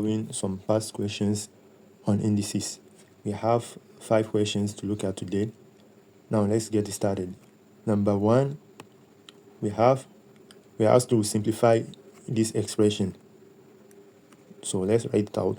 doing some past questions on indices. We have 5 questions to look at today. Now let's get started. Number 1, we are asked to simplify this expression. So let's write it out.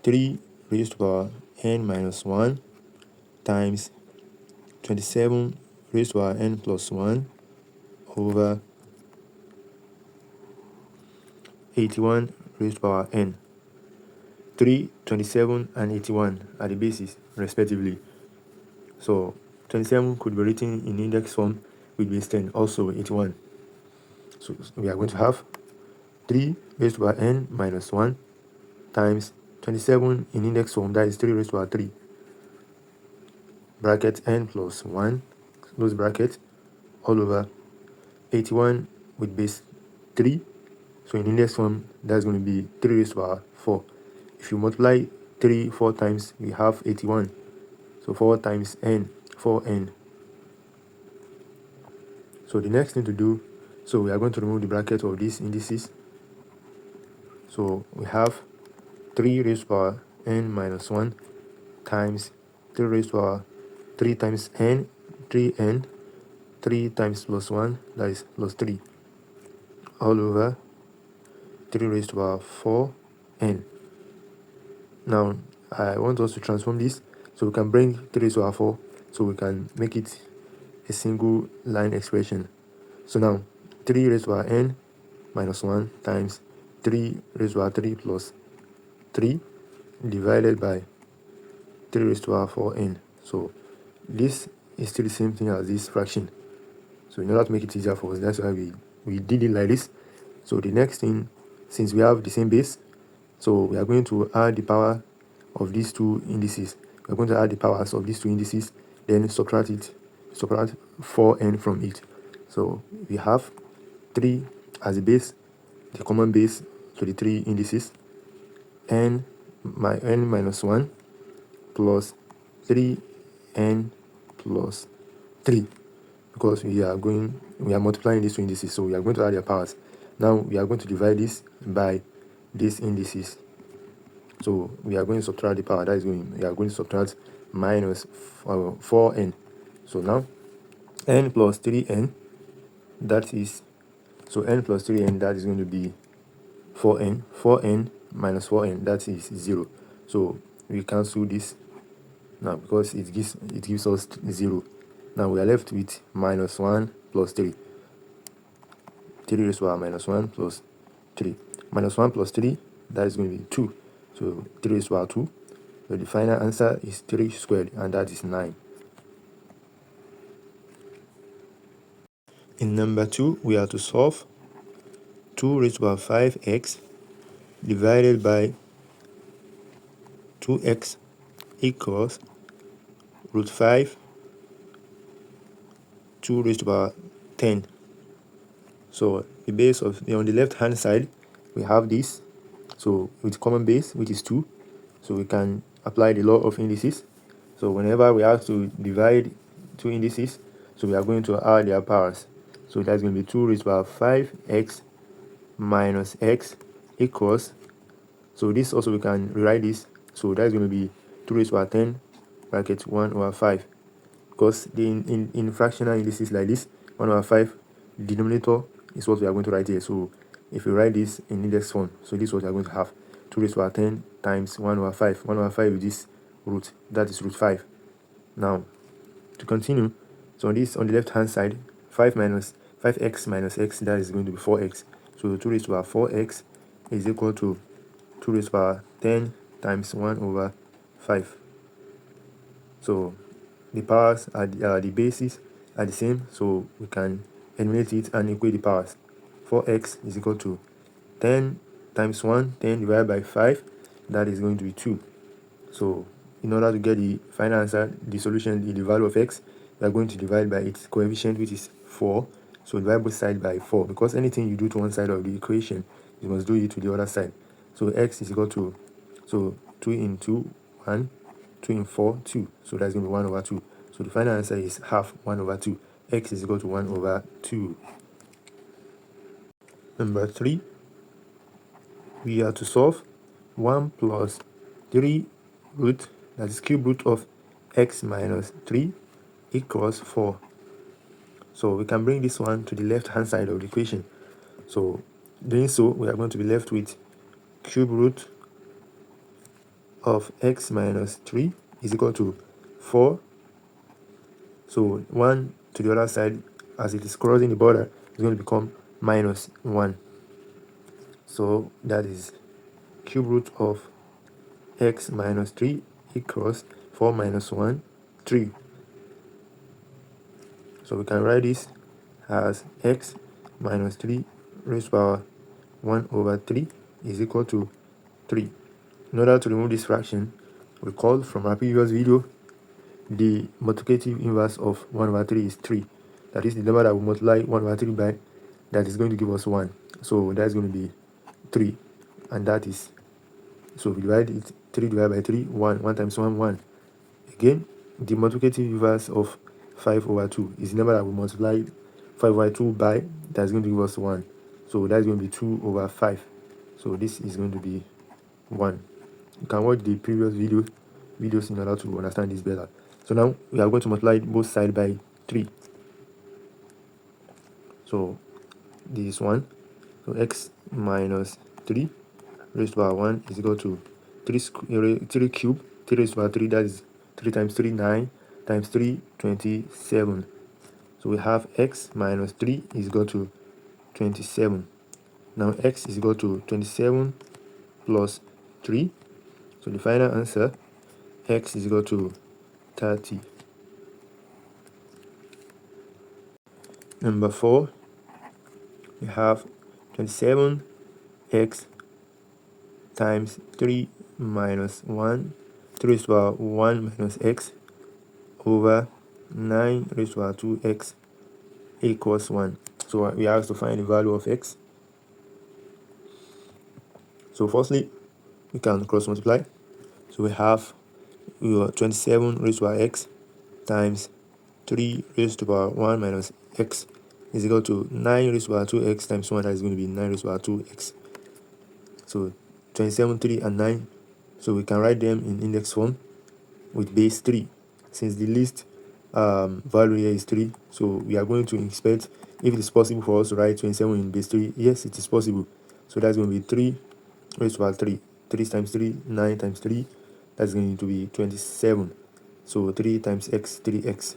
3 raised to the power n minus 1 times 27 raised to the power n plus 1 over 81 raised to the power n. 3, 27, and 81 are the bases, respectively. So 27 could be written in index form with base 10, also 81. So we are going to have 3 raised to the power n minus 1 times 27 in index form, that is 3 raised to the power 3, bracket n plus 1, close bracket, all over 81 with base 3. So in index form, that's going to be 3 raised to the power 4. If you multiply 3 4 times, we have 81. So 4 times n, 4n. So the next thing to do, so we are going to remove the bracket of these indices. So we have 3 raised to the power n minus 1 times 3 raised to the power 3 times n, 3n, 3 times plus 1, that is plus 3, all over 3 raised to the power 4n. Now, I want us to transform this, so we can bring 3 raised to the power 4, so we can make it a single line expression. So now, 3 raised to the power n minus 1 times 3 raised to the power 3 plus 3 divided by 3 raised to the power 4n. So this is still the same thing as this fraction. So in order to make it easier for us, that's why we did it like this. So the next thing, since we have the same base, so we are going to add the power of these two indices. We're going to add the powers of these two indices, then subtract 4n from it. So we have 3 as a base, the common base to the 3 indices, n minus 1 plus 3n plus 3, because we are multiplying these two indices, so we are going to add their powers. Now we are going to divide this by these indices. So we are going to subtract the power, we are going to subtract minus 4n. So now n plus 3n, that is, so n plus 3n, that is going to be 4n. 4n minus 4n, that is 0. So we cancel this now because it gives us 0. Now we are left with minus 1 plus 3. 3 raised to the power minus 1 plus 3. Minus 1 plus 3, that is going to be 2. So 3 raised to the power 2. So the final answer is 3 squared, and that is 9. In number 2, we are to solve 2 raised to the power 5x divided by 2x equals root 5 2 raised to the power 10. So the base on the left hand side, we have this, so with common base, which is 2, so we can apply the law of indices. So whenever we have to divide two indices, so we are going to add their powers. So that's going to be 2 raised to the power 5x minus x equals, so this also we can rewrite this, so that's going to be 2 raised to the power 10 bracket 1 over 5, because in fractional indices like this, 1 over 5, denominator is what we are going to write here. So if we write this in index form, so this is what we are going to have: 2 raised to the power 10 times 1 over 5. 1 over 5 is this root, that is root 5. Now to continue, so on the left hand side, 5x minus x, that is going to be 4x. So 2 raised to the power 4x is equal to 2 raised to the power 10 times 1 over 5. So the powers are the bases are the same, so we can eliminate it and equate the powers. 4x is equal to 10 times 1, 10 divided by 5, that is going to be 2. So in order to get the final answer, the solution, the value of x, we are going to divide by its coefficient, which is 4. So divide both sides by 4, because anything you do to one side of the equation, you must do it to the other side. So x is equal to, so 2 into 1, 2 in 4, 2. So that's going to be 1 over 2. So the final answer is half 1 over 2. X is equal to 1 over 2. Number 3, we are to solve 1 plus 3 root, that is cube root of x minus 3 equals 4. So we can bring this one to the left hand side of the equation. So doing so, we are going to be left with cube root of x minus 3 is equal to 4. So 1 to the other side, as it is crossing the border, is going to become minus 1. So that is cube root of x minus 3 equals 4 minus 1, 3. So we can write this as x minus 3 raised to power 1 over 3 is equal to 3. In order to remove this fraction, recall from our previous video, the multiplicative inverse of 1 over 3 is 3. That is the number that we multiply 1 over 3 by, that is going to give us 1. So that's going to be 3. And that is, so we divide it, 3 divided by 3, 1. 1 times 1, 1. Again, the multiplicative inverse of 5 over 2 is the number that we multiply 5 over 2 by, that's going to give us 1. So that's going to be 2 over 5. So this is going to be 1. You can watch the previous videos in order to understand this better. So now we are going to multiply both sides by 3. So this is 1. So x minus 3 raised to power 1 is equal to 3 cube, 3 raised to power 3, that is 3 times 3, 9, times 3, 27. So we have x minus 3 is equal to 27. Now x is equal to 27 plus 3. So the final answer, x is equal to 30. Number 4, we have 27x times 3 minus 1, 3 raised to power 1 minus x over 9 raised to power 2x equals 1. So we are asked to find the value of x. So firstly, we can cross multiply. So we have 27 raised to power x times 3 raised to power 1 minus x is equal to 9 raised to power 2x times 1, that is going to be 9 raised to power 2x. So 27, 3, and 9. So we can write them in index form with base 3. Since the least value here is 3, so we are going to expect if it is possible for us to write 27 in base 3. Yes, it is possible. So that's going to be 3 raised to power 3. 3 times 3, 9 times 3, that's going to be 27. So 3 times x, 3x.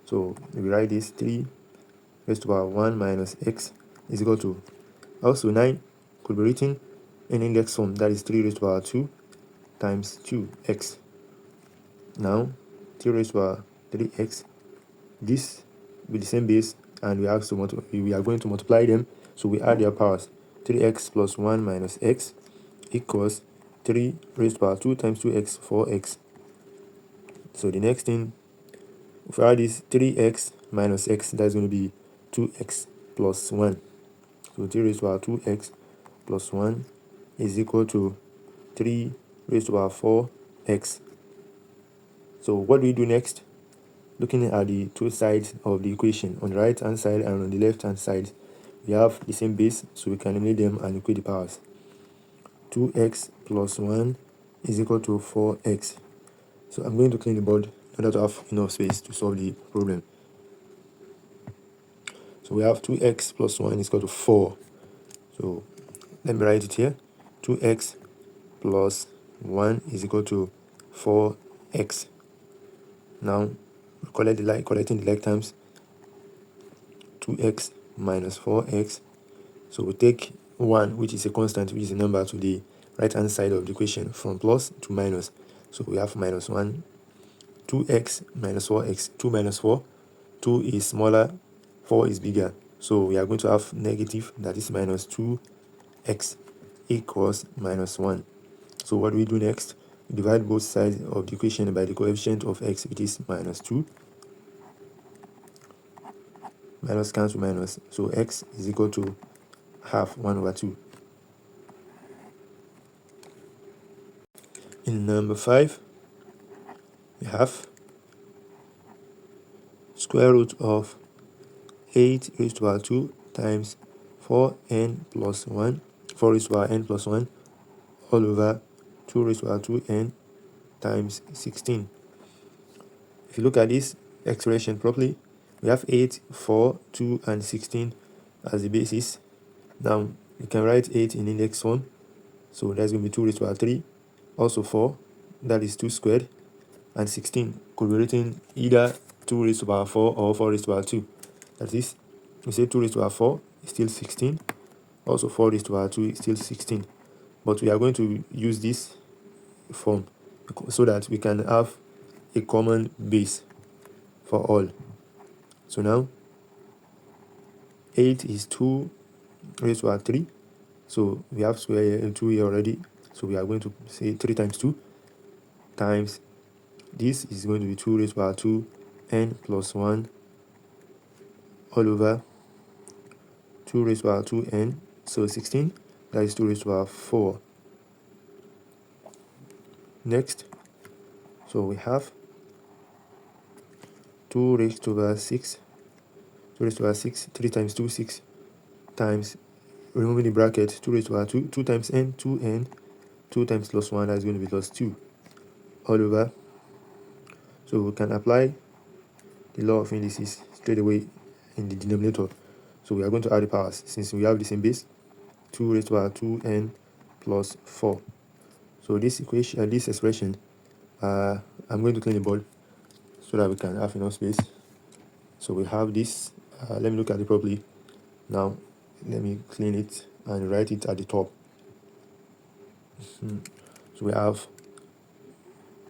So we write this 3 raised to power 1 minus x is equal to, also 9 could be written in index form, that is 3 raised to power 2 times 2x. Now 3 raised to power 3x, this with the same base, and we are going to multiply them, so we add their powers. 3x plus 1 minus x equals 3 raised to power 2 times 2x, 4x. So the next thing, if we add this 3x minus x, that's going to be 2x plus 1. So 3 raised to power 2x plus 1 is equal to 3 raised to power 4x. So what do we do next? Looking at the two sides of the equation, on the right hand side and on the left hand side, we have the same base, so we can eliminate them and equate the powers. 2x plus 1 is equal to 4x. So I'm going to clean the board in order to have enough space to solve the problem. So we have 2x plus 1 is equal to 4. So let me write it here. 2x plus 1 is equal to 4x. Now, collecting the like terms, 2x minus 4x. So we take 1, which is a constant, which is a number, to the right hand side of the equation, from plus to minus. So we have minus 1, 2x minus 4x, 2 minus 4, 2 is smaller, 4 is bigger. So we are going to have negative, that is minus 2x equals minus 1. So what do we do next? We divide both sides of the equation by the coefficient of x, which is minus 2. Minus cancel minus, so x is equal to half 1 over 2. In number 5, we have square root of 8 raised to power 2 times 4n plus 1, 4 raised to power n plus 1 all over 2 raised to the power 2n times 16. If you look at this expression properly, we have 8, 4, 2, and 16 as the basis. Now, you can write 8 in index 1, so that's going to be 2 raised to the power 3, also 4, that is 2 squared, and 16 could be written either 2 raised to the power 4 or 4 raised to the power 2. That is, we say 2 raised to the power 4 is still 16, also 4 raised to the power 2 is still 16. But we are going to use this form so that we can have a common base for all. So now 8 is 2 raised to the power 3, so we have square here and 2 here already, so we are going to say 3 times 2 times this is going to be 2 raised to the power 2 n plus 1 all over 2 raised to the power 2n, so 16, that is 2 raised to the power 4. Next, so we have 2 raised to the power 6, 2 raised to the power 6, 3 times 2, 6, times, removing the bracket, 2 raised to the power 2, 2 times n, 2n, 2 times plus 1, that is going to be plus 2, all over. So we can apply the law of indices straight away in the denominator. So we are going to add the powers, since we have the same base, 2 raised to the power 2n plus 4. So this equation, this expression, I'm going to clean the board so that we can have enough space. So we have this, let me look at it properly. Now, let me clean it and write it at the top. So we have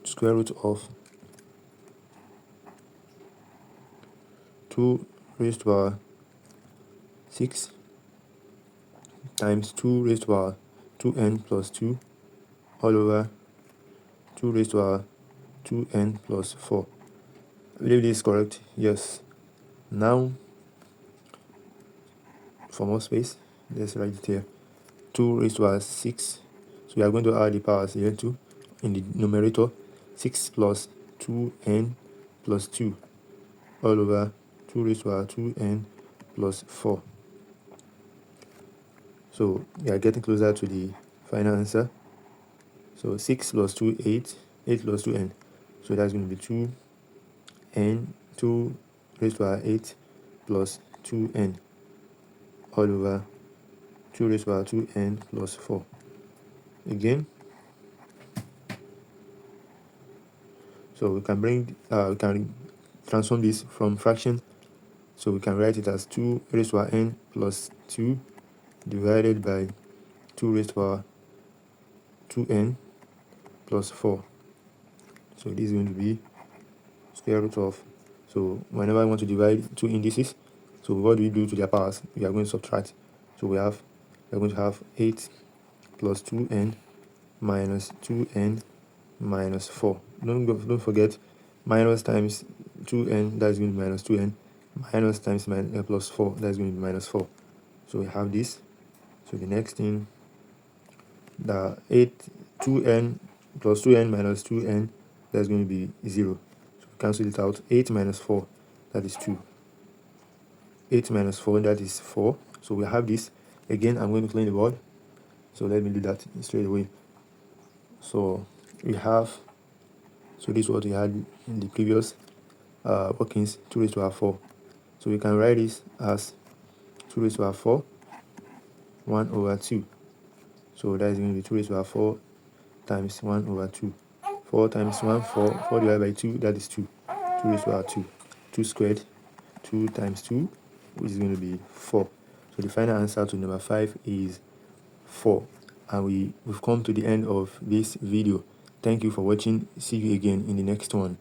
square root of 2 raised to the power 6 times 2 raised to the power 2n plus 2 all over 2 raised to the power 2n plus 4. I believe this is correct. Yes. Now, for more space, let's write it here. 2 raised to the power 6. So we are going to add the powers here too in the numerator. 6 plus 2n plus 2 all over 2 raised to the power 2n plus 4. So we are getting closer to the final answer. So 6 plus 2, 8. 8 plus 2n. So that's going to be 2n, 2 raised to the power 8 plus 2n all over 2 raised to the power 2n plus 4. Again, so we can transform this from fraction. So we can write it as 2 raised to the power n plus 2 divided by 2 raised to the power 2n plus 4. So this is going to be square root of, so whenever I want to divide two indices, so what do we do to their powers? We are going to subtract. So we are going to have 8 plus 2n minus 2n minus 4. Don't forget, minus times 2n, that is going to be minus 2n, minus times plus 4, that is going to be minus 4. So we have this. So the next thing, the 2n plus 2n minus 2n, that's going to be 0. So we cancel it out. 8 minus 4, that is 2. 8 minus 4, that is 4. So we have this. Again, I'm going to clean the board. So let me do that straight away. So we have, so this is what we had in the previous workings, 2 raised to the power 4. So we can write this as 2 raised to the power 4, 1 over 2. So that is going to be 2 raised to the power 4 times 1 over 2. 4 times 1, 4. 4 divided by 2, that is 2. 2 raised to the power 2. 2 squared. 2 times 2, which is going to be 4. So the final answer to number 5 is 4. And we've come to the end of this video. Thank you for watching. See you again in the next one.